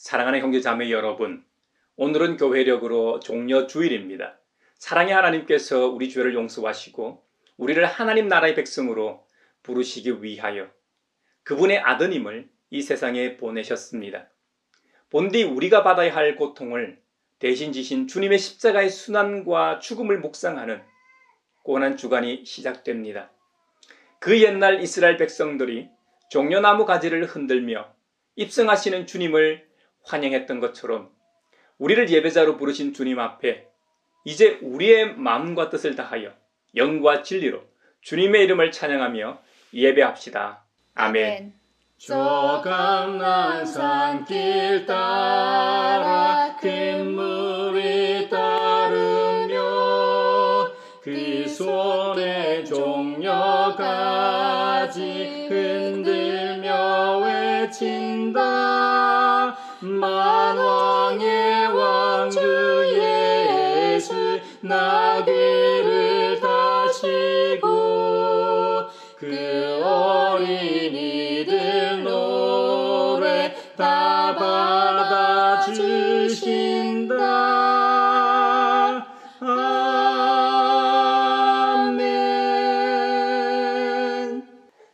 사랑하는 형제자매 여러분, 오늘은 교회력으로 종려 주일입니다. 사랑의 하나님께서 우리 죄를 용서하시고 우리를 하나님 나라의 백성으로 부르시기 위하여 그분의 아드님을 이 세상에 보내셨습니다. 본디 우리가 받아야 할 고통을 대신 지신 주님의 십자가의 순환과 죽음을 묵상하는 고난 주간이 시작됩니다. 그 옛날 이스라엘 백성들이 종려나무 가지를 흔들며 입성하시는 주님을 환영했던 것처럼 우리를 예배자로 부르신 주님 앞에 이제 우리의 마음과 뜻을 다하여 영과 진리로 주님의 이름을 찬양하며 예배합시다. 아멘. 저 감난산 길 따라 큰 물이 따르며 그 손에 종려가지 흔들며 외친다. 만왕의 왕주 예수 나귀를 타시고 그 어린이들 노래 다 받아주신다. 아멘.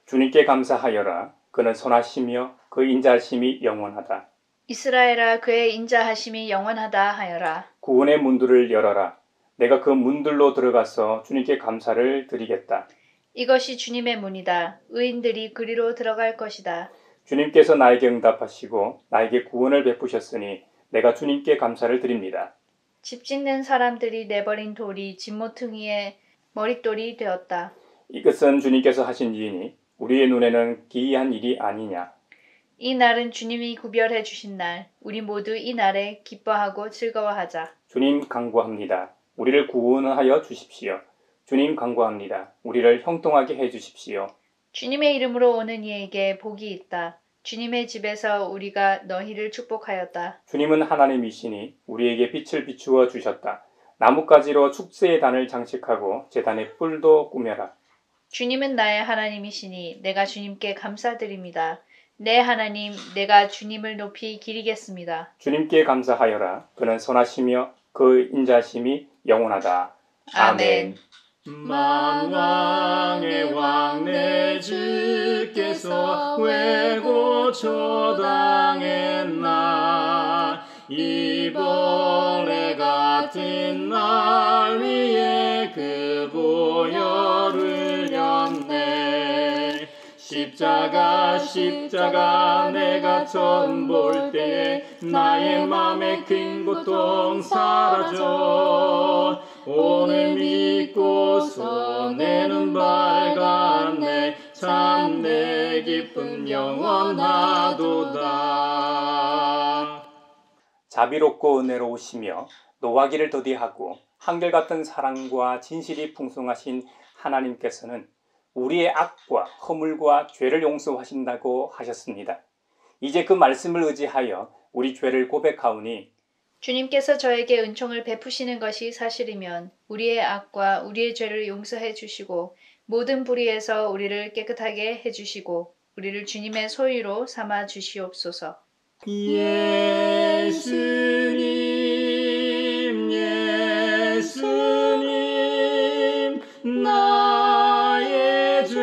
주님께 감사하여라. 그는 선하시며 그 인자하심이 영원하다. 이스라엘아, 그의 인자하심이 영원하다 하여라. 구원의 문들을 열어라. 내가 그 문들로 들어가서 주님께 감사를 드리겠다. 이것이 주님의 문이다. 의인들이 그리로 들어갈 것이다. 주님께서 나에게 응답하시고 나에게 구원을 베푸셨으니 내가 주님께 감사를 드립니다. 집 짓는 사람들이 내버린 돌이 진모퉁이의 머릿돌이 되었다. 이것은 주님께서 하신 일이니 우리의 눈에는 기이한 일이 아니냐. 이 날은 주님이 구별해 주신 날. 우리 모두 이 날에 기뻐하고 즐거워하자. 주님 간구합니다. 우리를 구원하여 주십시오. 주님 간구합니다. 우리를 형통하게 해 주십시오. 주님의 이름으로 오는 이에게 복이 있다. 주님의 집에서 우리가 너희를 축복하였다. 주님은 하나님이시니 우리에게 빛을 비추어 주셨다. 나뭇가지로 축제의 단을 장식하고 제단의 뿔도 꾸며라. 주님은 나의 하나님이시니 내가 주님께 감사드립니다. 내 하나님, 내가 주님을 높이 기리겠습니다. 주님께 감사하여라. 그는 선하시며 그 인자심이 영원하다. 아멘. 만왕의 왕 내 주께서 왜고초 당했나. 이번에 같은 날 위에 그 보혈을 흘렸네. 십자가 내가 처음 볼 때에 나의 맘에 큰 고통 사라져. 오늘 믿고서 내 눈 밝았네. 참 내 기쁨 영원하도다. 자비롭고 은혜로우시며 노하기를 더디하고 한결같은 사랑과 진실이 풍성하신 하나님께서는 우리의 악과 허물과 죄를 용서하신다고 하셨습니다. 이제 그 말씀을 의지하여 우리 죄를 고백하오니 주님께서 저에게 은총을 베푸시는 것이 사실이면 우리의 악과 우리의 죄를 용서해 주시고 모든 불의에서 우리를 깨끗하게 해 주시고 우리를 주님의 소유로 삼아 주시옵소서. 예수님 나의 죄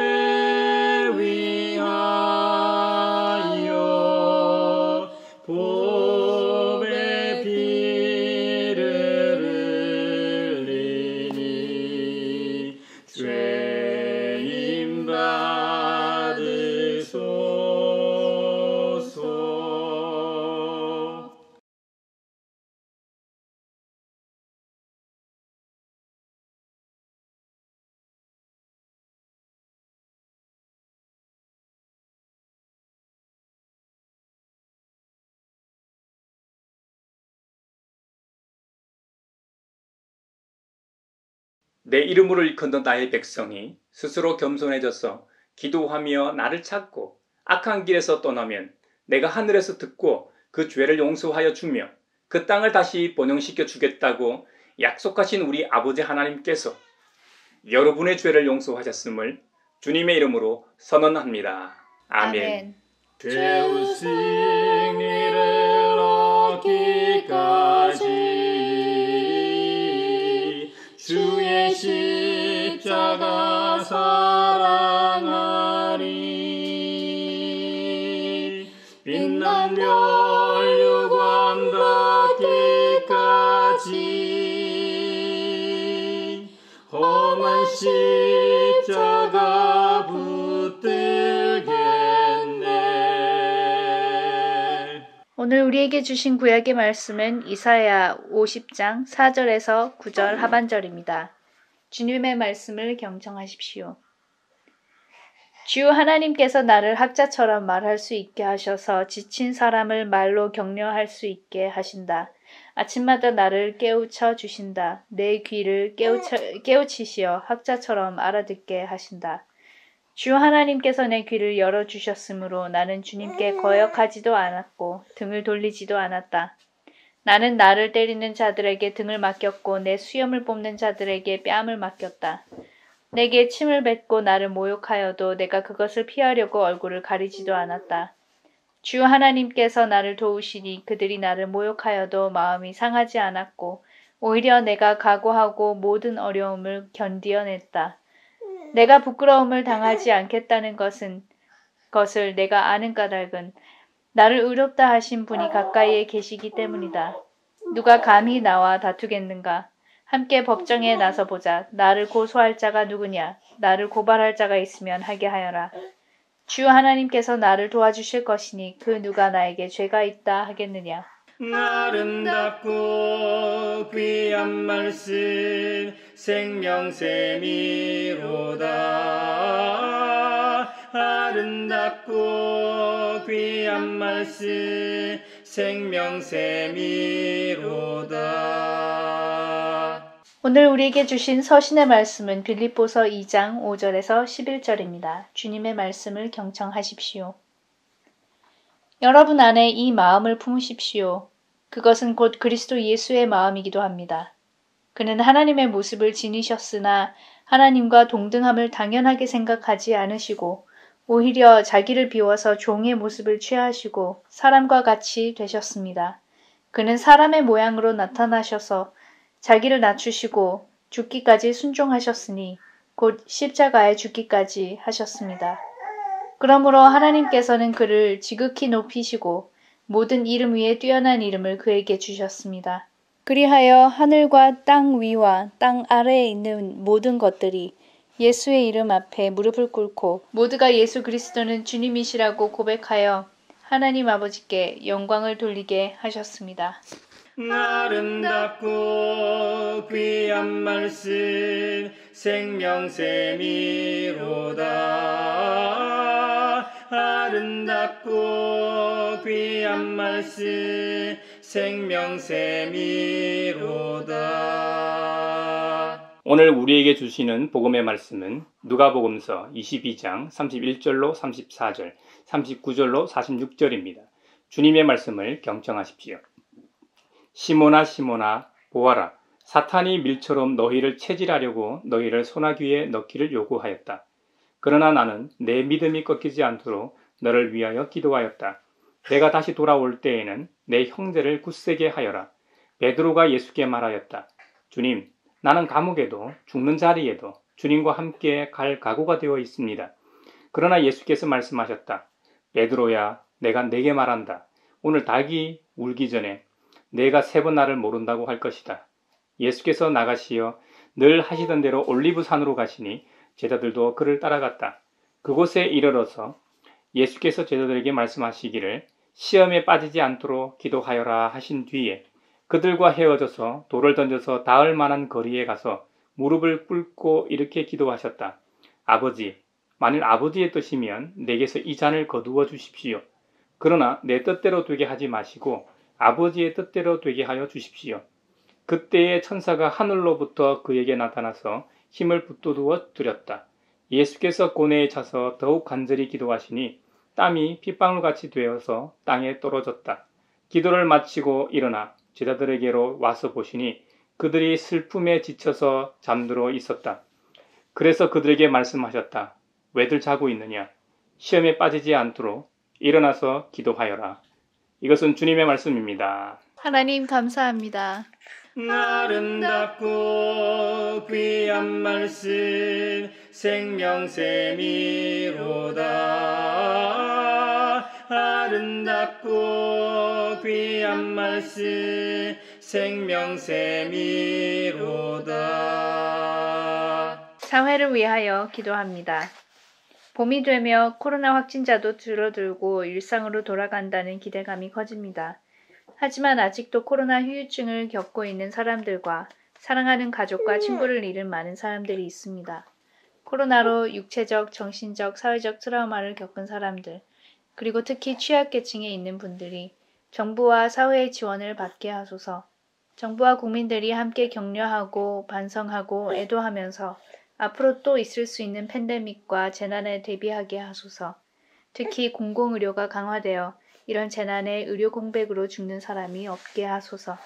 위하여 보배 피를 흘리니 죄인 받으소서. 내 이름으로 일컫는 나의 백성이 스스로 겸손해져서 기도하며 나를 찾고 악한 길에서 떠나면 내가 하늘에서 듣고 그 죄를 용서하여 주며 그 땅을 다시 번영시켜 주겠다고 약속하신 우리 아버지 하나님께서 여러분의 죄를 용서하셨음을 주님의 이름으로 선언합니다. 아멘. 아멘. 죄우 승리를 멸류관 받기까지 험한 십자가 붙들겠네. 오늘 우리에게 주신 구약의 말씀은 이사야 50장 4절에서 9절 하반절입니다. 주님의 말씀을 경청하십시오. 주 하나님께서 나를 학자처럼 말할 수 있게 하셔서 지친 사람을 말로 격려할 수 있게 하신다. 아침마다 나를 깨우쳐 주신다. 내 귀를 깨우치시어 학자처럼 알아듣게 하신다. 주 하나님께서 내 귀를 열어주셨으므로 나는 주님께 거역하지도 않았고 등을 돌리지도 않았다. 나는 나를 때리는 자들에게 등을 맡겼고 내 수염을 뽑는 자들에게 뺨을 맡겼다. 내게 침을 뱉고 나를 모욕하여도 내가 그것을 피하려고 얼굴을 가리지도 않았다. 주 하나님께서 나를 도우시니 그들이 나를 모욕하여도 마음이 상하지 않았고 오히려 내가 각오하고 모든 어려움을 견디어냈다. 내가 부끄러움을 당하지 않겠다는 것을 내가 아는 까닭은 나를 의롭다 하신 분이 가까이에 계시기 때문이다. 누가 감히 나와 다투겠는가? 함께 법정에 나서보자. 나를 고소할 자가 누구냐? 나를 고발할 자가 있으면 하게 하여라. 주 하나님께서 나를 도와주실 것이니 그 누가 나에게 죄가 있다 하겠느냐? 아름답고 귀한 말씀 생명샘이로다. 아름답고 귀한 말씀 생명샘이로다. 오늘 우리에게 주신 서신의 말씀은 빌립보서 2장 5절에서 11절입니다. 주님의 말씀을 경청하십시오. 여러분 안에 이 마음을 품으십시오. 그것은 곧 그리스도 예수의 마음이기도 합니다. 그는 하나님의 모습을 지니셨으나 하나님과 동등함을 당연하게 생각하지 않으시고 오히려 자기를 비워서 종의 모습을 취하시고 사람과 같이 되셨습니다. 그는 사람의 모양으로 나타나셔서 자기를 낮추시고 죽기까지 순종하셨으니 곧 십자가에 죽기까지 하셨습니다. 그러므로 하나님께서는 그를 지극히 높이시고 모든 이름 위에 뛰어난 이름을 그에게 주셨습니다. 그리하여 하늘과 땅 위와 땅 아래에 있는 모든 것들이 예수의 이름 앞에 무릎을 꿇고 모두가 예수 그리스도는 주님이시라고 고백하여 하나님 아버지께 영광을 돌리게 하셨습니다. 아름답고 귀한 말씀 생명샘이로다. 아름답고 귀한 말씀 생명샘이로다. 오늘 우리에게 주시는 복음의 말씀은 누가복음서 22장 31절로 34절, 39절로 46절입니다. 주님의 말씀을 경청하십시오. 시몬아 시몬아 보아라, 사탄이 밀처럼 너희를 체질하려고 너희를 소나귀에 넣기를 요구하였다. 그러나 나는 내 믿음이 꺾이지 않도록 너를 위하여 기도하였다. 내가 다시 돌아올 때에는 내 형제를 굳세게 하여라. 베드로가 예수께 말하였다. 주님, 나는 감옥에도 죽는 자리에도 주님과 함께 갈 각오가 되어 있습니다. 그러나 예수께서 말씀하셨다. 베드로야, 내가 네게 말한다. 오늘 닭이 울기 전에 내가 3번 나를 모른다고 할 것이다. 예수께서 나가시어 늘 하시던 대로 올리브산으로 가시니 제자들도 그를 따라갔다. 그곳에 이르러서 예수께서 제자들에게 말씀하시기를 시험에 빠지지 않도록 기도하여라 하신 뒤에 그들과 헤어져서 돌을 던져서 닿을 만한 거리에 가서 무릎을 꿇고 이렇게 기도하셨다. 아버지, 만일 아버지의 뜻이면 내게서 이 잔을 거두어 주십시오. 그러나 내 뜻대로 되게 하지 마시고 아버지의 뜻대로 되게 하여 주십시오. 그때에 천사가 하늘로부터 그에게 나타나서 힘을 붙돋워 드렸다. 예수께서 고뇌에 차서 더욱 간절히 기도하시니 땀이 핏방울같이 되어서 땅에 떨어졌다. 기도를 마치고 일어나 제자들에게로 와서 보시니 그들이 슬픔에 지쳐서 잠들어 있었다. 그래서 그들에게 말씀하셨다. 왜들 자고 있느냐? 시험에 빠지지 않도록 일어나서 기도하여라. 이것은 주님의 말씀입니다. 하나님 감사합니다. 아름답고 귀한 말씀 생명샘이로다. 아름답고 귀한 말씀 생명샘이로다. 사회를 위하여 기도합니다. 봄이 되며 코로나 확진자도 줄어들고 일상으로 돌아간다는 기대감이 커집니다. 하지만 아직도 코로나 후유증을 겪고 있는 사람들과 사랑하는 가족과 친구를 잃은 많은 사람들이 있습니다. 코로나로 육체적, 정신적, 사회적 트라우마를 겪은 사람들, 그리고 특히 취약계층에 있는 분들이 정부와 사회의 지원을 받게 하소서. 정부와 국민들이 함께 격려하고 반성하고 애도하면서 앞으로 또 있을 수 있는 팬데믹과 재난에 대비하게 하소서. 특히 공공의료가 강화되어 이런 재난에 의료 공백으로 죽는 사람이 없게 하소서.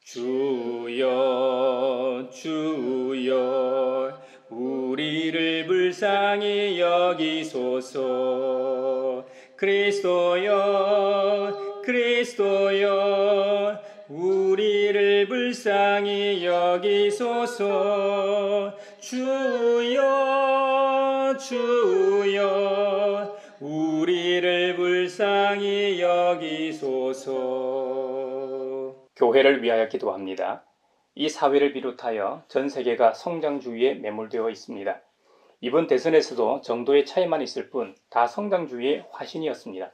주여 주여 우리를 불쌍히 여기소서. 그리스도여 그리스도여 우리를 불쌍히 여기소서. 주여 주여 우리를 불쌍히 여기소서. 교회를 위하여 기도합니다. 이 사회를 비롯하여 전 세계가 성장주의에 매몰되어 있습니다. 이번 대선에서도 정도의 차이만 있을 뿐 다 성장주의의 화신이었습니다.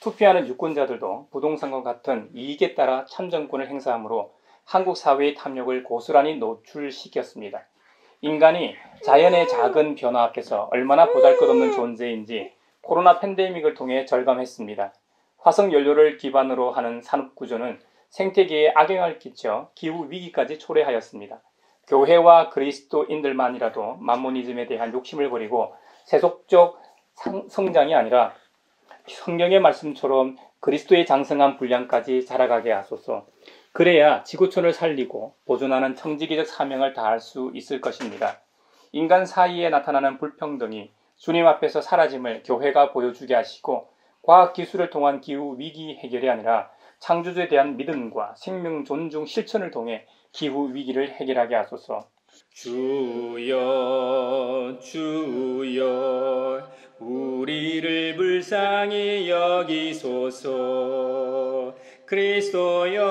투표하는 유권자들도 부동산과 같은 이익에 따라 참정권을 행사하므로 한국 사회의 탐욕을 고스란히 노출시켰습니다. 인간이 자연의 작은 변화 앞에서 얼마나 보잘것없는 존재인지 코로나 팬데믹을 통해 절감했습니다. 화석연료를 기반으로 하는 산업구조는 생태계에 악영향을 끼쳐 기후위기까지 초래하였습니다. 교회와 그리스도인들만이라도 만모니즘에 대한 욕심을 버리고 세속적 성장이 아니라 성경의 말씀처럼 그리스도의 장성한 분량까지 자라가게 하소서. 그래야 지구촌을 살리고 보존하는 청지기적 사명을 다할 수 있을 것입니다. 인간 사이에 나타나는 불평등이 주님 앞에서 사라짐을 교회가 보여주게 하시고 과학기술을 통한 기후위기 해결이 아니라 창조주에 대한 믿음과 생명 존중 실천을 통해 기후위기를 해결하게 하소서. 주여 주여 우리를 불쌍히 여기소서. 그리스도여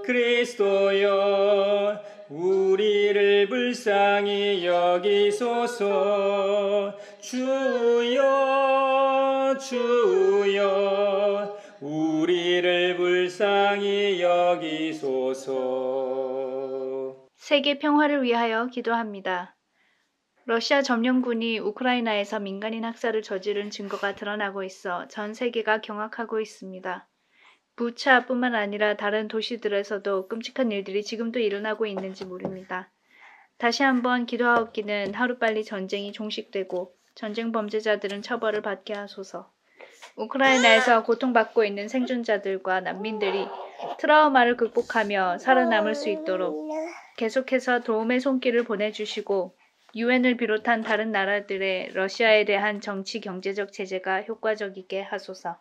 그리스도여 우리를 불쌍히 여기소서. 주여 주여 우리를 불쌍히 여기소서. 세계 평화를 위하여 기도합니다. 러시아 점령군이 우크라이나에서 민간인 학살을 저지른 증거가 드러나고 있어 전 세계가 경악하고 있습니다. 부차뿐만 아니라 다른 도시들에서도 끔찍한 일들이 지금도 일어나고 있는지 모릅니다. 다시 한번 기도하옵기는 하루빨리 전쟁이 종식되고 전쟁 범죄자들은 처벌을 받게 하소서. 우크라이나에서 고통받고 있는 생존자들과 난민들이 트라우마를 극복하며 살아남을 수 있도록 계속해서 도움의 손길을 보내주시고 유엔을 비롯한 다른 나라들의 러시아에 대한 정치 경제적 제재가 효과적이게 하소서.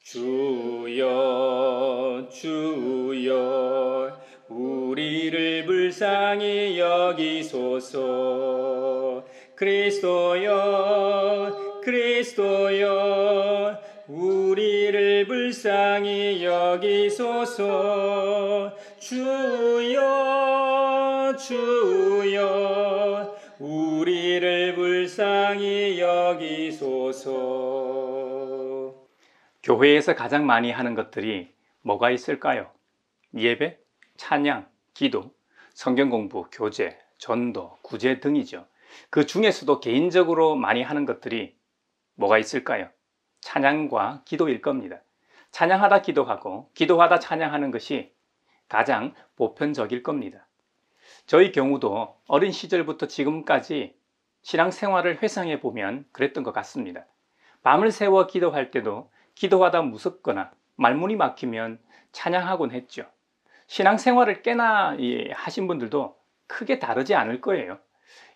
주여 주여 우리를 불쌍히 여기소서. 그리스도여 그리스도여 우리를 불쌍히 여기소서. 주여 주여 우리를 불쌍히 여기소서. 교회에서 가장 많이 하는 것들이 뭐가 있을까요? 예배, 찬양, 기도, 성경 공부, 교제, 전도, 구제 등이죠. 그 중에서도 개인적으로 많이 하는 것들이 뭐가 있을까요? 찬양과 기도일 겁니다. 찬양하다 기도하고 기도하다 찬양하는 것이 가장 보편적일 겁니다. 저희 경우도 어린 시절부터 지금까지 신앙생활을 회상해 보면 그랬던 것 같습니다. 밤을 새워 기도할 때도 기도하다 무섭거나 말문이 막히면 찬양하곤 했죠. 신앙생활을 꽤나 하신 분들도 크게 다르지 않을 거예요.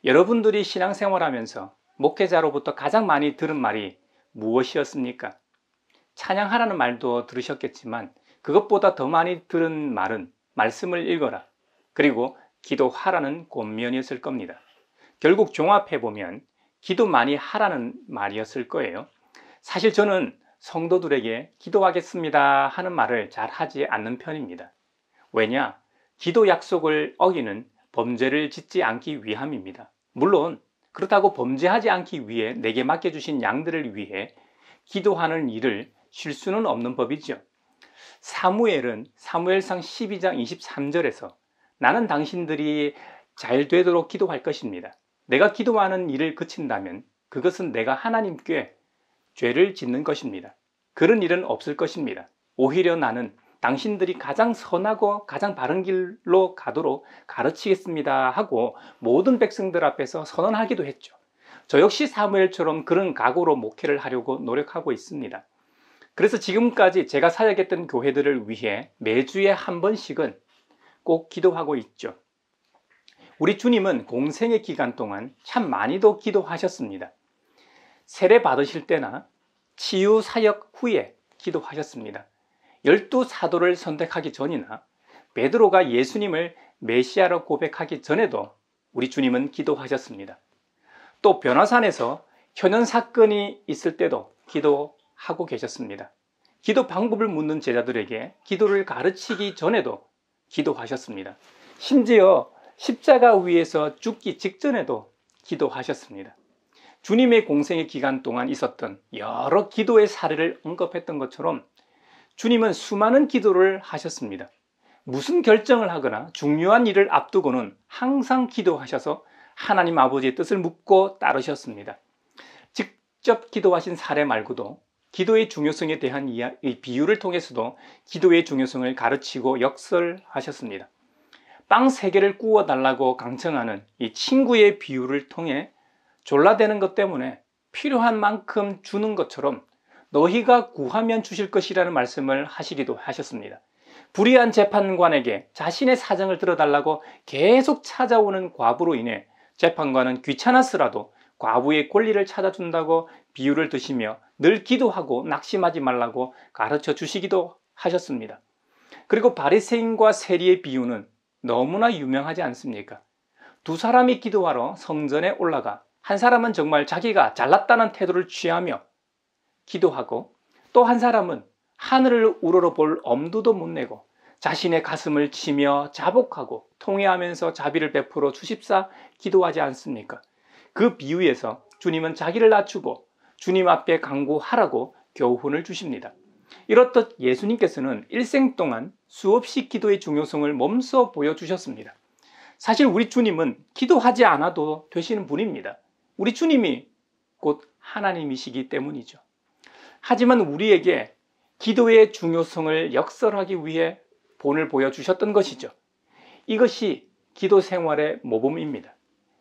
여러분들이 신앙생활하면서 목회자로부터 가장 많이 들은 말이 무엇이었습니까? 찬양하라는 말도 들으셨겠지만 그것보다 더 많이 들은 말은 말씀을 읽어라, 그리고 기도하라는 권면이었을 겁니다. 결국 종합해보면 기도 많이 하라는 말이었을 거예요. 사실 저는 성도들에게 기도하겠습니다 하는 말을 잘 하지 않는 편입니다. 왜냐? 기도 약속을 어기는 범죄를 짓지 않기 위함입니다. 물론 그렇다고 범죄하지 않기 위해 내게 맡겨주신 양들을 위해 기도하는 일을 쉴 수는 없는 법이죠. 사무엘은 사무엘상 12장 23절에서 나는 당신들이 잘 되도록 기도할 것입니다. 내가 기도하는 일을 그친다면 그것은 내가 하나님께 죄를 짓는 것입니다. 그런 일은 없을 것입니다. 오히려 나는 당신들이 가장 선하고 가장 바른 길로 가도록 가르치겠습니다 하고 모든 백성들 앞에서 선언하기도 했죠. 저 역시 사무엘처럼 그런 각오로 목회를 하려고 노력하고 있습니다. 그래서 지금까지 제가 사역했던 교회들을 위해 매주에 한 번씩은 꼭 기도하고 있죠. 우리 주님은 공생의 기간 동안 참 많이도 기도하셨습니다. 세례 받으실 때나 치유 사역 후에 기도하셨습니다. 12사도를 선택하기 전이나 베드로가 예수님을 메시아로 고백하기 전에도 우리 주님은 기도하셨습니다. 또 변화산에서 현현 사건이 있을 때도 기도하고 계셨습니다. 기도 방법을 묻는 제자들에게 기도를 가르치기 전에도 기도하셨습니다. 심지어 십자가 위에서 죽기 직전에도 기도하셨습니다. 주님의 공생의 기간 동안 있었던 여러 기도의 사례를 언급했던 것처럼 주님은 수많은 기도를 하셨습니다. 무슨 결정을 하거나 중요한 일을 앞두고는 항상 기도하셔서 하나님 아버지의 뜻을 묻고 따르셨습니다. 직접 기도하신 사례 말고도 기도의 중요성에 대한 비유를 통해서도 기도의 중요성을 가르치고 역설하셨습니다. 빵 3개를 구워 달라고 강청하는 이 친구의 비유를 통해 졸라대는 것 때문에 필요한 만큼 주는 것처럼 너희가 구하면 주실 것이라는 말씀을 하시기도 하셨습니다. 불의한 재판관에게 자신의 사정을 들어달라고 계속 찾아오는 과부로 인해 재판관은 귀찮았으라도 과부의 권리를 찾아준다고 비유를 드시며 늘 기도하고 낙심하지 말라고 가르쳐 주시기도 하셨습니다. 그리고 바리새인과 세리의 비유는 너무나 유명하지 않습니까? 두 사람이 기도하러 성전에 올라가 한 사람은 정말 자기가 잘났다는 태도를 취하며 기도하고 또 한 사람은 하늘을 우러러볼 엄두도 못 내고 자신의 가슴을 치며 자복하고 통회하면서 자비를 베풀어 주십사 기도하지 않습니까? 그 비유에서 주님은 자기를 낮추고 주님 앞에 간구하라고 교훈을 주십니다. 이렇듯 예수님께서는 일생 동안 수없이 기도의 중요성을 몸소 보여주셨습니다. 사실 우리 주님은 기도하지 않아도 되시는 분입니다. 우리 주님이 곧 하나님이시기 때문이죠. 하지만 우리에게 기도의 중요성을 역설하기 위해 본을 보여주셨던 것이죠. 이것이 기도 생활의 모범입니다.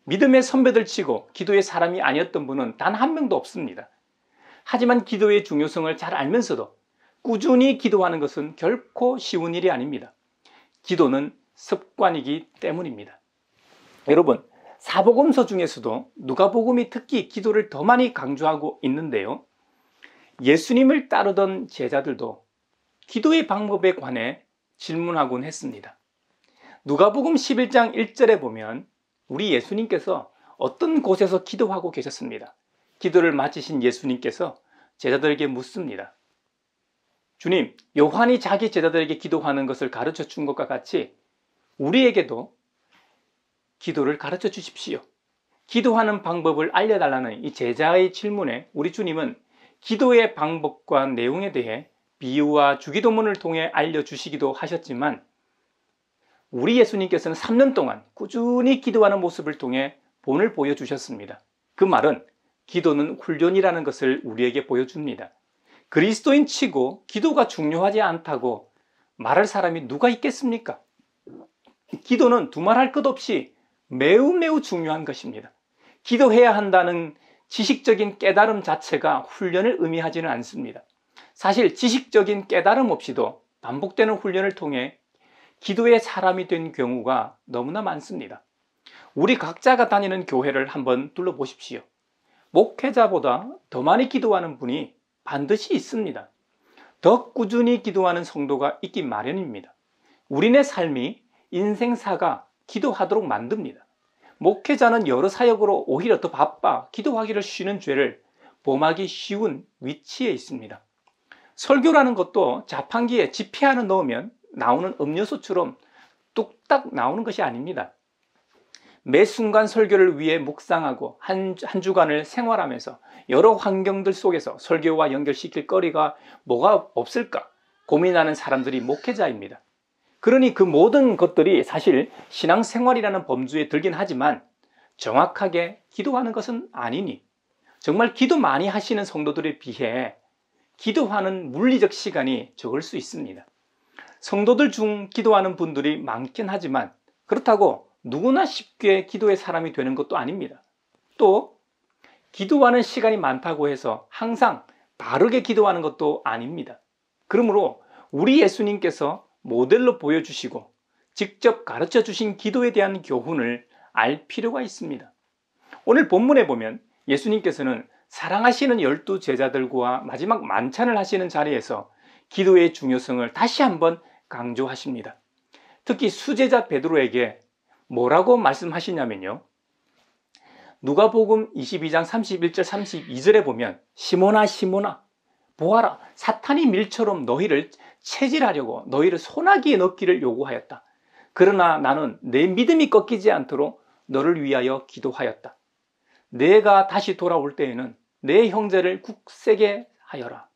믿음의 선배들 치고 기도의 사람이 아니었던 분은 단 한 명도 없습니다. 하지만 기도의 중요성을 잘 알면서도 꾸준히 기도하는 것은 결코 쉬운 일이 아닙니다. 기도는 습관이기 때문입니다. 여러분, 사복음서 중에서도 누가복음이 특히 기도를 더 많이 강조하고 있는데요. 예수님을 따르던 제자들도 기도의 방법에 관해 질문하곤 했습니다. 누가복음 11장 1절에 보면 우리 예수님께서 어떤 곳에서 기도하고 계셨습니다. 기도를 마치신 예수님께서 제자들에게 묻습니다. 주님, 요한이 자기 제자들에게 기도하는 것을 가르쳐 준 것과 같이 우리에게도 기도를 가르쳐 주십시오. 기도하는 방법을 알려달라는 이 제자의 질문에 우리 주님은 기도의 방법과 내용에 대해 비유와 주기도문을 통해 알려주시기도 하셨지만 우리 예수님께서는 3년 동안 꾸준히 기도하는 모습을 통해 본을 보여주셨습니다. 그 말은 기도는 훈련이라는 것을 우리에게 보여줍니다. 그리스도인 치고 기도가 중요하지 않다고 말할 사람이 누가 있겠습니까? 기도는 두말할 것 없이 매우 중요한 것입니다. 기도해야 한다는 지식적인 깨달음 자체가 훈련을 의미하지는 않습니다. 사실 지식적인 깨달음 없이도 반복되는 훈련을 통해 기도의 사람이 된 경우가 너무나 많습니다. 우리 각자가 다니는 교회를 한번 둘러보십시오. 목회자보다 더 많이 기도하는 분이 반드시 있습니다. 더 꾸준히 기도하는 성도가 있기 마련입니다. 우리네 삶이 인생사가 기도하도록 만듭니다. 목회자는 여러 사역으로 오히려 더 바빠 기도하기를 쉬는 죄를 범하기 쉬운 위치에 있습니다. 설교라는 것도 자판기에 지폐 하나 넣으면 나오는 음료수처럼 뚝딱 나오는 것이 아닙니다. 매 순간 설교를 위해 묵상하고 한 주간을 생활하면서 여러 환경들 속에서 설교와 연결시킬 거리가 뭐가 없을까 고민하는 사람들이 목회자입니다. 그러니 그 모든 것들이 사실 신앙생활이라는 범주에 들긴 하지만 정확하게 기도하는 것은 아니니 정말 기도 많이 하시는 성도들에 비해 기도하는 물리적 시간이 적을 수 있습니다. 성도들 중 기도하는 분들이 많긴 하지만 그렇다고 누구나 쉽게 기도의 사람이 되는 것도 아닙니다. 또 기도하는 시간이 많다고 해서 항상 바르게 기도하는 것도 아닙니다. 그러므로 우리 예수님께서 모델로 보여주시고 직접 가르쳐 주신 기도에 대한 교훈을 알 필요가 있습니다. 오늘 본문에 보면 예수님께서는 사랑하시는 12 제자들과 마지막 만찬을 하시는 자리에서 기도의 중요성을 다시 한번 강조하십니다. 특히 수제자 베드로에게 뭐라고 말씀하시냐면요. 누가복음 22장 31절 32절에 보면 시몬아 시몬아 보아라 사탄이 밀처럼 너희를 체질하려고 너희를 소나기에 넣기를 요구하였다. 그러나 나는 내 믿음이 꺾이지 않도록 너를 위하여 기도하였다. 내가 다시 돌아올 때에는 내 형제를 굳세게 하여라.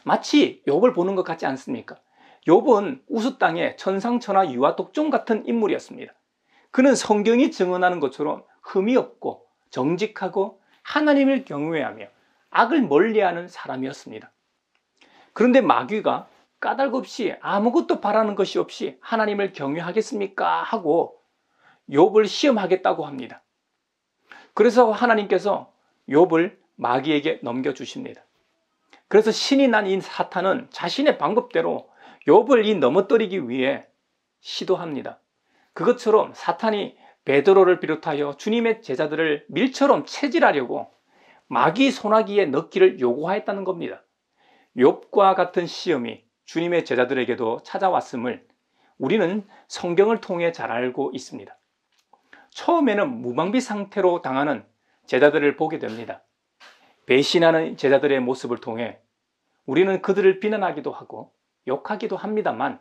마치 욥을 보는 것 같지 않습니까? 욥은 우스 땅의 천상천하 유아 독종 같은 인물이었습니다. 그는 성경이 증언하는 것처럼 흠이 없고 정직하고 하나님을 경외하며 악을 멀리하는 사람이었습니다. 그런데 마귀가 까닭없이 아무것도 바라는 것이 없이 하나님을 경외하겠습니까? 하고 욥을 시험하겠다고 합니다. 그래서 하나님께서 욥을 마귀에게 넘겨주십니다. 그래서 신이 난 이 사탄은 자신의 방법대로 욥을 넘어뜨리기 위해 시도합니다. 그것처럼 사탄이 베드로를 비롯하여 주님의 제자들을 밀처럼 체질하려고 마귀 소나기에 넣기를 요구하였다는 겁니다. 욥과 같은 시험이 주님의 제자들에게도 찾아왔음을 우리는 성경을 통해 잘 알고 있습니다. 처음에는 무방비 상태로 당하는 제자들을 보게 됩니다. 배신하는 제자들의 모습을 통해 우리는 그들을 비난하기도 하고 욕하기도 합니다만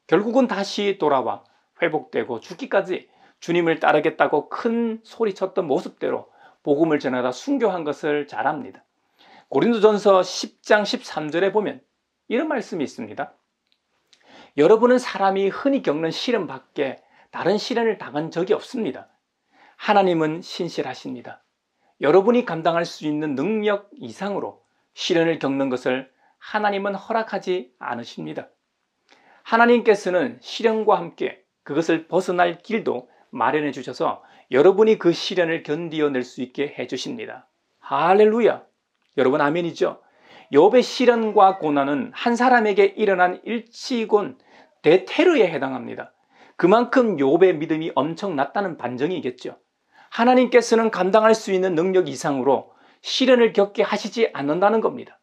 결국은 다시 돌아와 회복되고 죽기까지 주님을 따르겠다고 큰 소리쳤던 모습대로 복음을 전하다 순교한 것을 잘 압니다. 고린도전서 10장 13절에 보면 이런 말씀이 있습니다. 여러분은 사람이 흔히 겪는 시련 밖에 다른 시련을 당한 적이 없습니다. 하나님은 신실하십니다. 여러분이 감당할 수 있는 능력 이상으로 시련을 겪는 것을 하나님은 허락하지 않으십니다. 하나님께서는 시련과 함께 그것을 벗어날 길도 마련해 주셔서 여러분이 그 시련을 견디어낼 수 있게 해주십니다. 할렐루야! 여러분 아멘이죠? 욥의 시련과 고난은 한 사람에게 일어난 일치곤 대테러에 해당합니다. 그만큼 욥의 믿음이 엄청났다는 반증이겠죠. 하나님께서는 감당할 수 있는 능력 이상으로 시련을 겪게 하시지 않는다는 겁니다.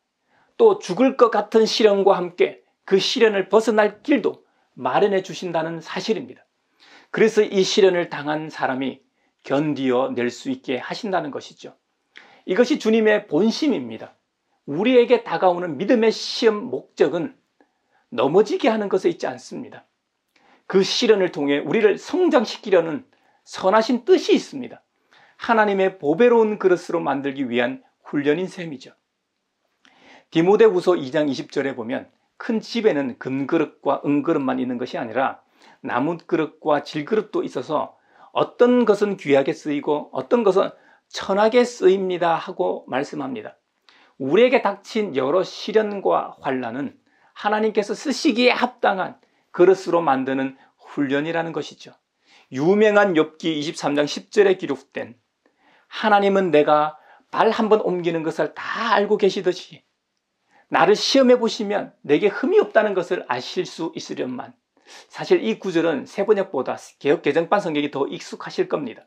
또 죽을 것 같은 시련과 함께 그 시련을 벗어날 길도 마련해 주신다는 사실입니다. 그래서 이 시련을 당한 사람이 견디어낼 수 있게 하신다는 것이죠. 이것이 주님의 본심입니다. 우리에게 다가오는 믿음의 시험 목적은 넘어지게 하는 것에 있지 않습니다. 그 시련을 통해 우리를 성장시키려는 선하신 뜻이 있습니다. 하나님의 보배로운 그릇으로 만들기 위한 훈련인 셈이죠. 디모데후서 2장 20절에 보면 큰 집에는 금그릇과 은그릇만 있는 것이 아니라 나무 그릇과 질그릇도 있어서 어떤 것은 귀하게 쓰이고 어떤 것은 천하게 쓰입니다 하고 말씀합니다. 우리에게 닥친 여러 시련과 환난은 하나님께서 쓰시기에 합당한 그릇으로 만드는 훈련이라는 것이죠. 유명한 욥기 23장 10절에 기록된 하나님은 내가 발 한번 옮기는 것을 다 알고 계시듯이 나를 시험해 보시면 내게 흠이 없다는 것을 아실 수 있으련만. 사실 이 구절은 세번역보다 개역개정판 성경이 더 익숙하실 겁니다.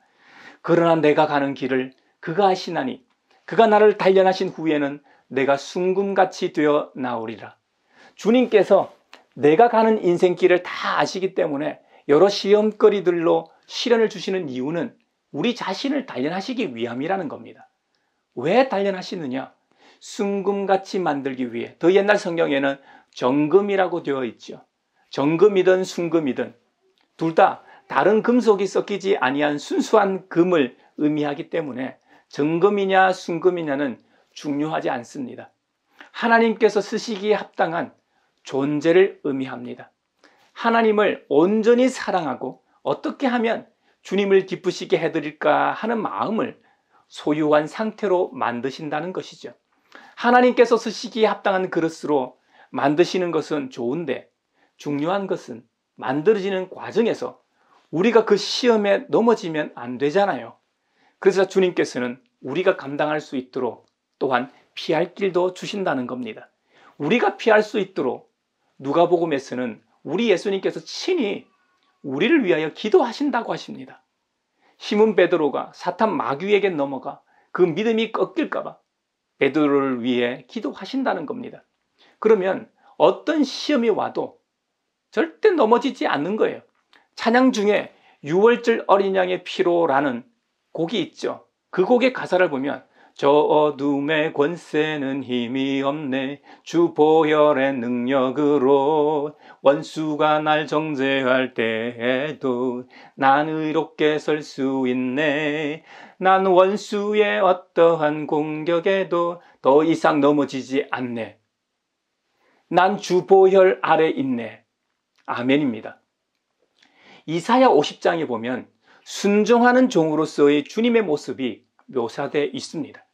그러나 내가 가는 길을 그가 아시나니 그가 나를 단련하신 후에는 내가 순금같이 되어 나오리라. 주님께서 내가 가는 인생길을 다 아시기 때문에 여러 시험거리들로 시련을 주시는 이유는 우리 자신을 단련하시기 위함이라는 겁니다. 왜 단련하시느냐? 순금같이 만들기 위해, 더 옛날 성경에는 정금이라고 되어 있죠. 정금이든 순금이든 둘 다 다른 금속이 섞이지 아니한 순수한 금을 의미하기 때문에 정금이냐 순금이냐는 중요하지 않습니다. 하나님께서 쓰시기에 합당한 존재를 의미합니다. 하나님을 온전히 사랑하고 어떻게 하면 주님을 기쁘시게 해드릴까 하는 마음을 소유한 상태로 만드신다는 것이죠. 하나님께서 쓰시기에 합당한 그릇으로 만드시는 것은 좋은데, 중요한 것은 만들어지는 과정에서 우리가 그 시험에 넘어지면 안 되잖아요. 그래서 주님께서는 우리가 감당할 수 있도록 또한 피할 길도 주신다는 겁니다. 우리가 피할 수 있도록 누가복음에서는 우리 예수님께서 친히 우리를 위하여 기도하신다고 하십니다. 시몬 베드로가 사탄 마귀에게 넘어가 그 믿음이 꺾일까 봐 베드로를 위해 기도하신다는 겁니다. 그러면 어떤 시험이 와도 절대 넘어지지 않는 거예요. 찬양 중에 6월절 어린 양의 피로라는 곡이 있죠. 그 곡의 가사를 보면 저 어둠의 권세는 힘이 없네, 주 보혈의 능력으로 원수가 날 정죄할 때에도 난 의롭게 설 수 있네, 난 원수의 어떠한 공격에도 더 이상 넘어지지 않네, 난 주 보혈 아래 있네. 아멘입니다. 이사야 50장에 보면 순종하는 종으로서의 주님의 모습이 묘사되어 있습니다.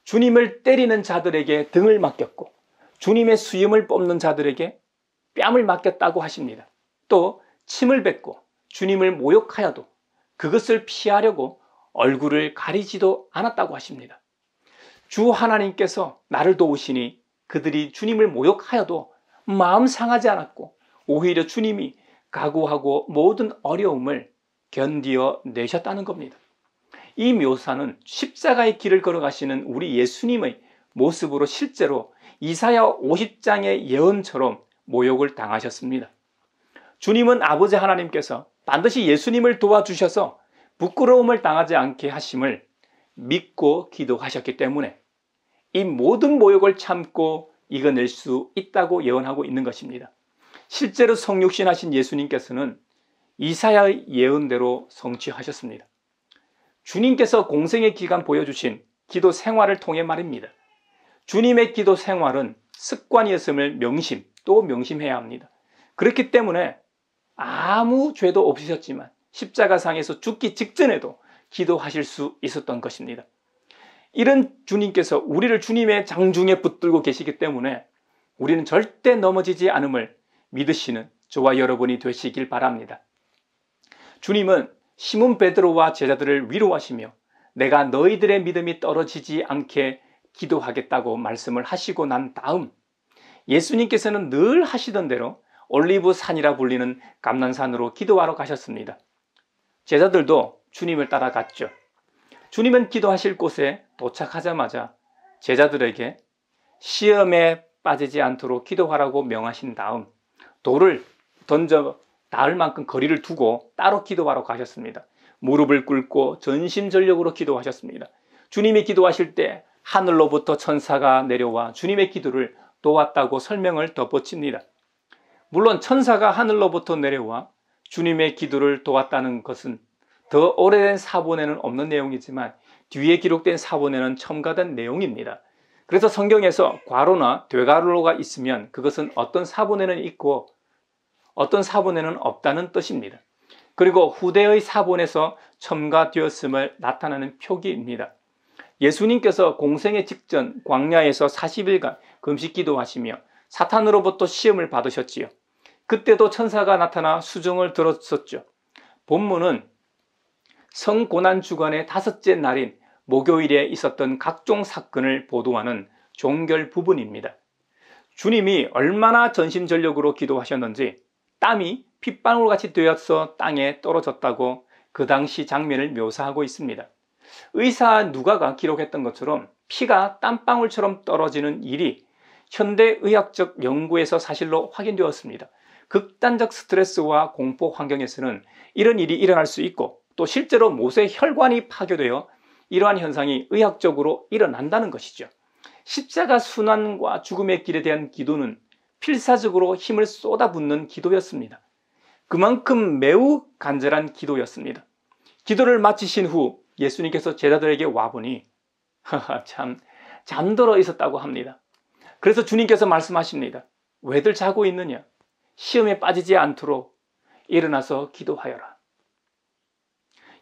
주님을 때리는 자들에게 등을 맡겼고 주님의 수염을 뽑는 자들에게 뺨을 맡겼다고 하십니다. 또 침을 뱉고 주님을 모욕하여도 그것을 피하려고 얼굴을 가리지도 않았다고 하십니다. 주 하나님께서 나를 도우시니 그들이 주님을 모욕하여도 마음 상하지 않았고 오히려 주님이 각오하고 모든 어려움을 견디어 내셨다는 겁니다. 이 묘사는 십자가의 길을 걸어가시는 우리 예수님의 모습으로 실제로 이사야 50장의 예언처럼 모욕을 당하셨습니다. 주님은 아버지 하나님께서 반드시 예수님을 도와주셔서 부끄러움을 당하지 않게 하심을 믿고 기도하셨기 때문에 이 모든 모욕을 참고 이겨낼 수 있다고 예언하고 있는 것입니다. 실제로 성육신하신 예수님께서는 이사야의 예언대로 성취하셨습니다. 주님께서 공생의 기간 보여주신 기도 생활을 통해 말입니다. 주님의 기도 생활은 습관이었음을 또 명심해야 합니다. 그렇기 때문에 아무 죄도 없으셨지만 십자가상에서 죽기 직전에도 기도하실 수 있었던 것입니다. 이런 주님께서 우리를 주님의 장중에 붙들고 계시기 때문에 우리는 절대 넘어지지 않음을 믿으시는 저와 여러분이 되시길 바랍니다. 주님은 시몬 베드로와 제자들을 위로하시며 내가 너희들의 믿음이 떨어지지 않게 기도하겠다고 말씀을 하시고 난 다음 예수님께서는 늘 하시던 대로 올리브 산이라 불리는 감난산으로 기도하러 가셨습니다. 제자들도 주님을 따라갔죠. 주님은 기도하실 곳에 도착하자마자 제자들에게 시험에 빠지지 않도록 기도하라고 명하신 다음 돌을 던져 닿을 만큼 거리를 두고 따로 기도하러 가셨습니다. 무릎을 꿇고 전심전력으로 기도하셨습니다. 주님이 기도하실 때 하늘로부터 천사가 내려와 주님의 기도를 도왔다고 설명을 덧붙입니다. 물론 천사가 하늘로부터 내려와 주님의 기도를 도왔다는 것은 더 오래된 사본에는 없는 내용이지만 뒤에 기록된 사본에는 첨가된 내용입니다. 그래서 성경에서 괄호나 되괄호가 있으면 그것은 어떤 사본에는 있고 어떤 사본에는 없다는 뜻입니다. 그리고 후대의 사본에서 첨가되었음을 나타내는 표기입니다. 예수님께서 공생의 직전 광야에서 40일간 금식 기도하시며 사탄으로부터 시험을 받으셨지요. 그때도 천사가 나타나 수정을 들었었죠. 본문은 성고난 주간의 5째 날인 목요일에 있었던 각종 사건을 보도하는 종결 부분입니다. 주님이 얼마나 전심전력으로 기도하셨는지 땀이 핏방울같이 되어서 땅에 떨어졌다고 그 당시 장면을 묘사하고 있습니다. 의사 누가가 기록했던 것처럼 피가 땀방울처럼 떨어지는 일이 현대의학적 연구에서 사실로 확인되었습니다. 극단적 스트레스와 공포 환경에서는 이런 일이 일어날 수 있고 또 실제로 못의 혈관이 파괴되어 이러한 현상이 의학적으로 일어난다는 것이죠. 십자가 순환과 죽음의 길에 대한 기도는 필사적으로 힘을 쏟아붓는 기도였습니다. 그만큼 매우 간절한 기도였습니다. 기도를 마치신 후 예수님께서 제자들에게 와보니 참 잠들어 있었다고 합니다. 그래서 주님께서 말씀하십니다. 왜들 자고 있느냐? 시험에 빠지지 않도록 일어나서 기도하여라.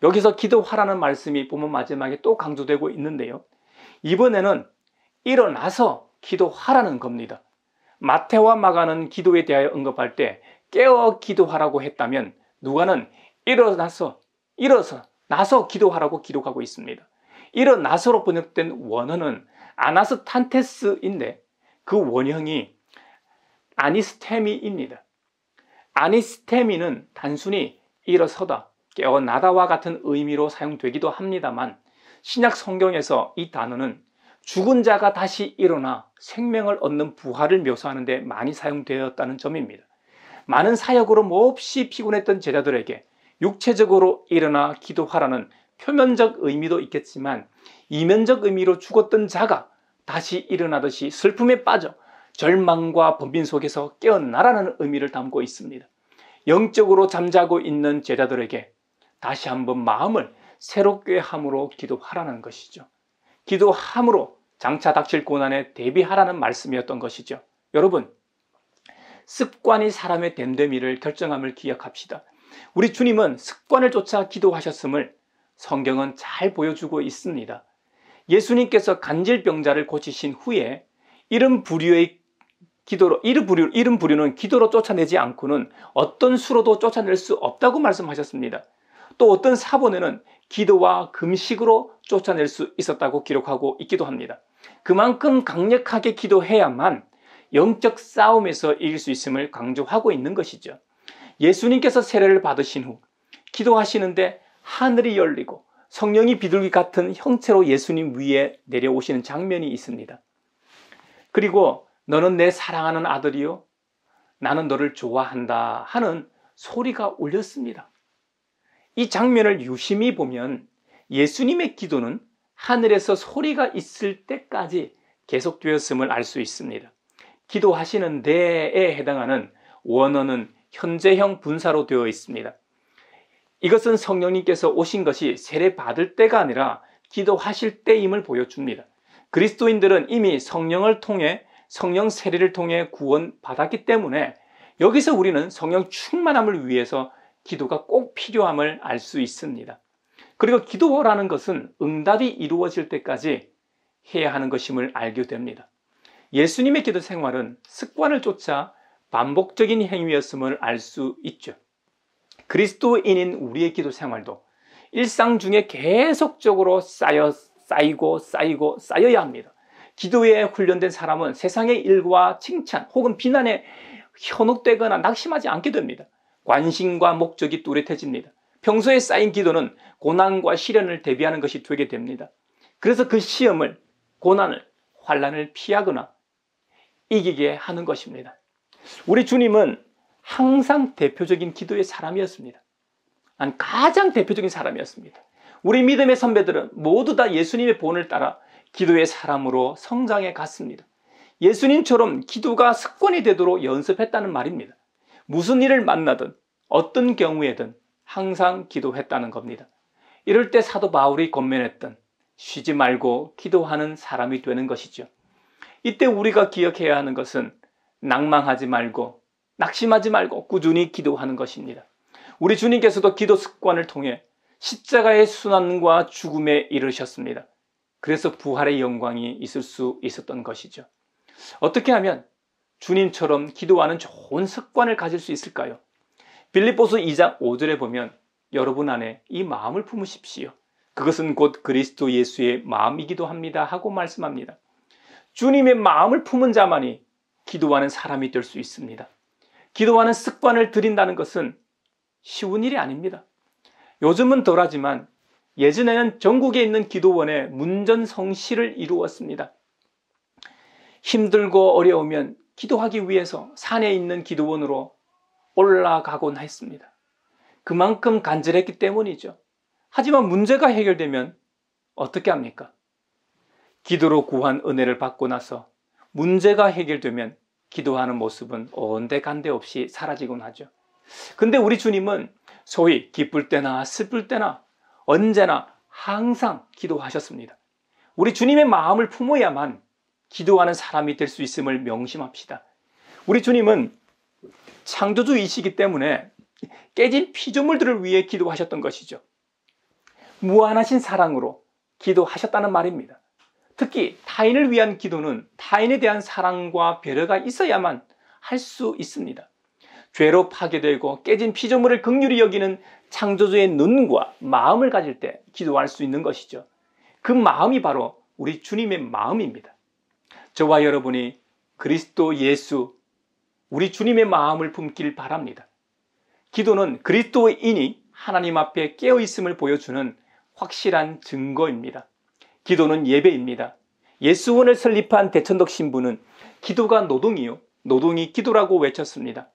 여기서 기도하라는 말씀이 본문 마지막에 또 강조되고 있는데요. 이번에는 일어나서 기도하라는 겁니다. 마태와 마가는 기도에 대하여 언급할 때 깨어 기도하라고 했다면 누가는 일어서 나서 기도하라고 기록하고 있습니다. 일어나서로 번역된 원어는 아나스탄테스인데 그 원형이 아니스테미입니다. 아니스테미는 단순히 일어서다, 깨어나다와 같은 의미로 사용되기도 합니다만 신약 성경에서 이 단어는 죽은 자가 다시 일어나 생명을 얻는 부활을 묘사하는 데 많이 사용되었다는 점입니다. 많은 사역으로 몹시 피곤했던 제자들에게 육체적으로 일어나 기도하라는 표면적 의미도 있겠지만 이면적 의미로 죽었던 자가 다시 일어나듯이 슬픔에 빠져 절망과 번빈 속에서 깨어나라는 의미를 담고 있습니다. 영적으로 잠자고 있는 제자들에게 다시 한번 마음을 새롭게 함으로 기도하라는 것이죠. 기도함으로 장차 닥칠 고난에 대비하라는 말씀이었던 것이죠. 여러분, 습관이 사람의 됨됨이를 결정함을 기억합시다. 우리 주님은 습관을 쫓아 기도하셨음을 성경은 잘 보여주고 있습니다. 예수님께서 간질병자를 고치신 후에 이런 부류는 기도로 쫓아내지 않고는 어떤 수로도 쫓아낼 수 없다고 말씀하셨습니다. 또 어떤 사본에는 기도와 금식으로 쫓아낼 수 있었다고 기록하고 있기도 합니다. 그만큼 강력하게 기도해야만 영적 싸움에서 이길 수 있음을 강조하고 있는 것이죠. 예수님께서 세례를 받으신 후 기도하시는데 하늘이 열리고 성령이 비둘기 같은 형체로 예수님 위에 내려오시는 장면이 있습니다. 그리고 너는 내 사랑하는 아들이요 나는 너를 좋아한다 하는 소리가 울렸습니다. 이 장면을 유심히 보면 예수님의 기도는 하늘에서 소리가 있을 때까지 계속되었음을 알 수 있습니다. 기도하시는 데에 해당하는 원어는 현재형 분사로 되어 있습니다. 이것은 성령님께서 오신 것이 세례 받을 때가 아니라 기도하실 때임을 보여줍니다. 그리스도인들은 이미 성령을 통해 성령 세례를 통해 구원받았기 때문에 여기서 우리는 성령 충만함을 위해서 기도가 꼭 필요함을 알 수 있습니다. 그리고 기도라는 것은 응답이 이루어질 때까지 해야 하는 것임을 알게 됩니다. 예수님의 기도 생활은 습관을 쫓아 반복적인 행위였음을 알 수 있죠. 그리스도인인 우리의 기도 생활도 일상 중에 계속적으로 쌓여야 합니다. 기도에 훈련된 사람은 세상의 일과 칭찬 혹은 비난에 현혹되거나 낙심하지 않게 됩니다. 관심과 목적이 뚜렷해집니다. 평소에 쌓인 기도는 고난과 시련을 대비하는 것이 되게 됩니다. 그래서 그 시험을, 고난을, 환난을 피하거나 이기게 하는 것입니다. 우리 주님은 항상 대표적인 기도의 사람이었습니다. 가장 대표적인 사람이었습니다. 우리 믿음의 선배들은 모두 다 예수님의 본을 따라 기도의 사람으로 성장해 갔습니다. 예수님처럼 기도가 습관이 되도록 연습했다는 말입니다. 무슨 일을 만나든 어떤 경우에든 항상 기도했다는 겁니다. 이럴 때 사도 바울이 권면했던 쉬지 말고 기도하는 사람이 되는 것이죠. 이때 우리가 기억해야 하는 것은 낭망하지 말고 낙심하지 말고 꾸준히 기도하는 것입니다. 우리 주님께서도 기도 습관을 통해 십자가의 순환과 죽음에 이르셨습니다. 그래서 부활의 영광이 있을 수 있었던 것이죠. 어떻게 하면 주님처럼 기도하는 좋은 습관을 가질 수 있을까요? 빌립보서 2장 5절에 보면 여러분 안에 이 마음을 품으십시오. 그것은 곧 그리스도 예수의 마음이기도 합니다 하고 말씀합니다. 주님의 마음을 품은 자만이 기도하는 사람이 될 수 있습니다. 기도하는 습관을 들인다는 것은 쉬운 일이 아닙니다. 요즘은 덜하지만 예전에는 전국에 있는 기도원에 문전성시를 이루었습니다. 힘들고 어려우면 기도하기 위해서 산에 있는 기도원으로 올라가곤 했습니다. 그만큼 간절했기 때문이죠. 하지만 문제가 해결되면 어떻게 합니까? 기도로 구한 은혜를 받고 나서 문제가 해결되면 기도하는 모습은 온데간데 없이 사라지곤 하죠. 근데 우리 주님은 소위 기쁠 때나 슬플 때나 언제나 항상 기도하셨습니다. 우리 주님의 마음을 품어야만 기도하는 사람이 될 수 있음을 명심합시다. 우리 주님은 창조주이시기 때문에 깨진 피조물들을 위해 기도하셨던 것이죠. 무한하신 사랑으로 기도하셨다는 말입니다. 특히 타인을 위한 기도는 타인에 대한 사랑과 배려가 있어야만 할 수 있습니다. 죄로 파괴되고 깨진 피조물을 긍휼히 여기는 창조주의 눈과 마음을 가질 때 기도할 수 있는 것이죠. 그 마음이 바로 우리 주님의 마음입니다. 저와 여러분이 그리스도 예수, 우리 주님의 마음을 품길 바랍니다. 기도는 그리스도인이 하나님 앞에 깨어있음을 보여주는 확실한 증거입니다. 기도는 예배입니다. 예수원을 설립한 대천덕 신부는 기도가 노동이요, 노동이 기도라고 외쳤습니다.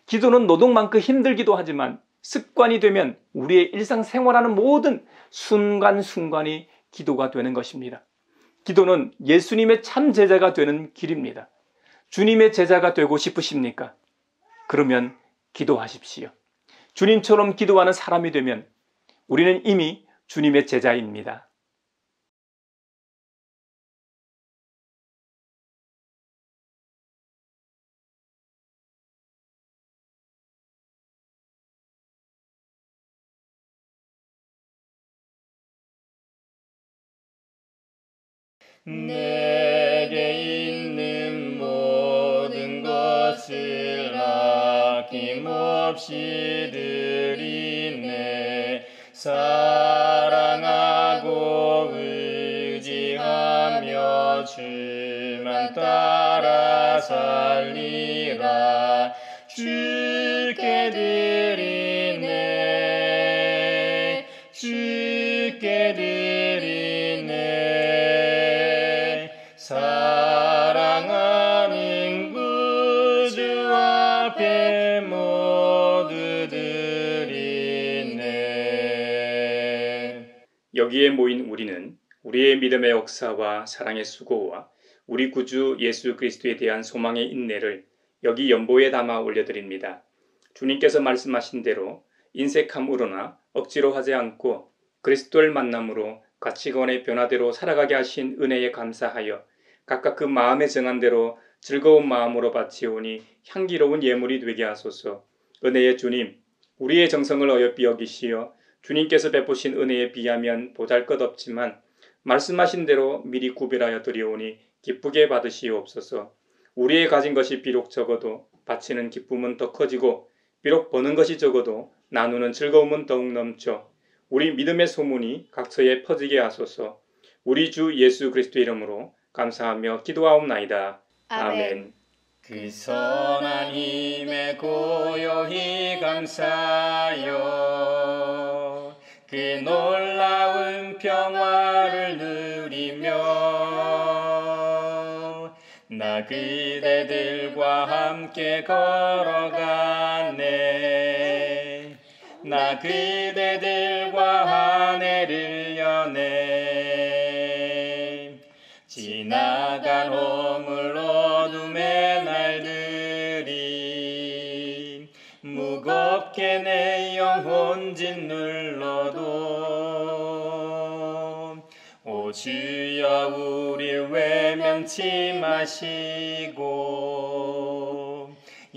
기도는 노동만큼 힘들기도 하지만 습관이 되면 우리의 일상생활하는 모든 순간순간이 기도가 되는 것입니다. 기도는 예수님의 참 제자가 되는 길입니다. 주님의 제자가 되고 싶으십니까? 그러면 기도하십시오. 주님처럼 기도하는 사람이 되면 우리는 이미 주님의 제자입니다. 내게 있는 모든 것을 아낌없이 드리네. 사랑하고 의지하며 주만 따라 살리라. 주께 드리네. 주께 드리네. 사랑하는 구주 앞에 모두 드리네. 여기에 모인 우리는 우리의 믿음의 역사와 사랑의 수고와 우리 구주 예수 그리스도에 대한 소망의 인내를 여기 연보에 담아 올려드립니다. 주님께서 말씀하신 대로 인색함으로나 억지로 하지 않고 그리스도를 만남으로 가치관의 변화대로 살아가게 하신 은혜에 감사하여 각각 그 마음에 정한 대로 즐거운 마음으로 바치오니 향기로운 예물이 되게 하소서. 은혜의 주님, 우리의 정성을 어여삐 여기시어 주님께서 베푸신 은혜에 비하면 보잘것없지만 말씀하신 대로 미리 구별하여 드리오니 기쁘게 받으시옵소서. 우리의 가진 것이 비록 적어도 바치는 기쁨은 더 커지고 비록 버는 것이 적어도 나누는 즐거움은 더욱 넘쳐 우리 믿음의 소문이 각처에 퍼지게 하소서. 우리 주 예수 그리스도 이름으로 감사하며 기도하옵나이다. 아멘. 그 선한 힘에 고요히 감사하여 그 놀라운 평화를 누리며 나 그대들과 함께 걸어가네. 나 그대들과 한 해를 여네. 지나간 허물 어둠의 날들이 무겁게 내 영혼 짓눌러도 오 주여 우릴 외면치 마시고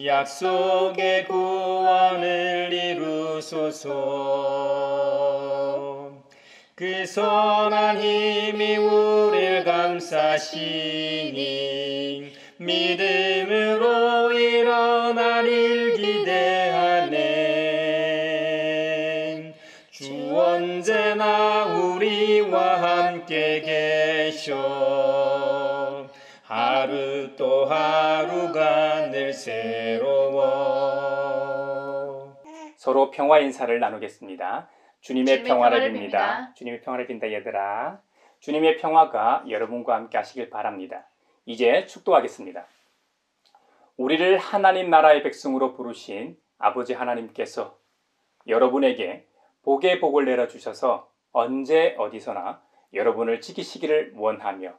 약속의 구원을 이루소서. 그 선한 힘이 우릴 감싸시니 믿음으로 일어나길 기대하네. 주 언제나 우리와 함께 계셔 하루 또 하루가 늘 새로워. 서로 평화 인사를 나누겠습니다. 주님의 평화를 빕니다. 빕니다. 주님의 평화를 빈다 얘들아. 주님의 평화가 여러분과 함께 하시길 바랍니다. 이제 축도하겠습니다. 우리를 하나님 나라의 백성으로 부르신 아버지 하나님께서 여러분에게 복의 복을 내려주셔서 언제 어디서나 여러분을 지키시기를 원하며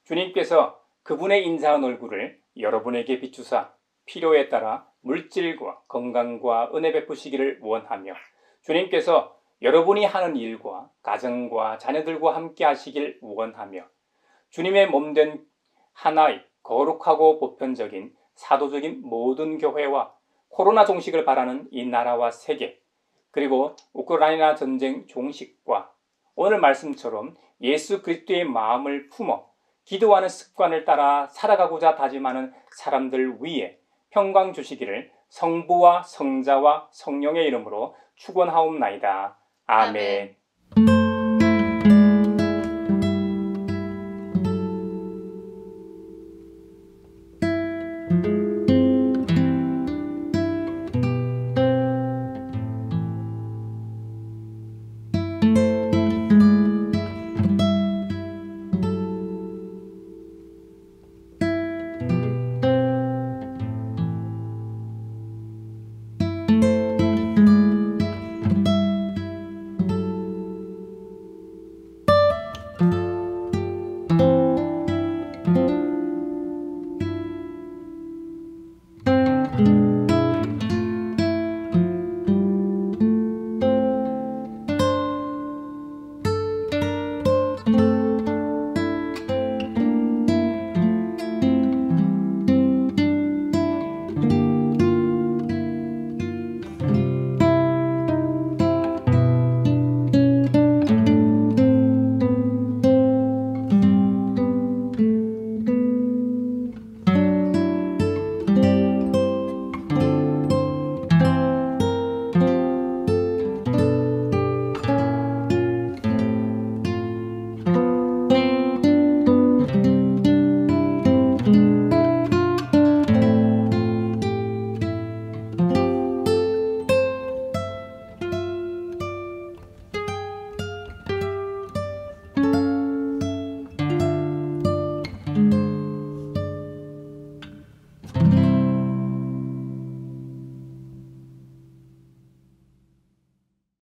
주님께서 그분의 인자한 얼굴을 여러분에게 비추사 필요에 따라 물질과 건강과 은혜 베푸시기를 원하며 주님께서 여러분이 하는 일과 가정과 자녀들과 함께 하시길 원하며 주님의 몸된 하나의 거룩하고 보편적인 사도적인 모든 교회와 코로나 종식을 바라는 이 나라와 세계, 그리고 우크라이나 전쟁 종식과 오늘 말씀처럼 예수 그리스도의 마음을 품어 기도하는 습관을 따라 살아가고자 다짐하는 사람들 위에 평강 주시기를 성부와 성자와 성령의 이름으로 축원하옵나이다. 아멘. 아멘.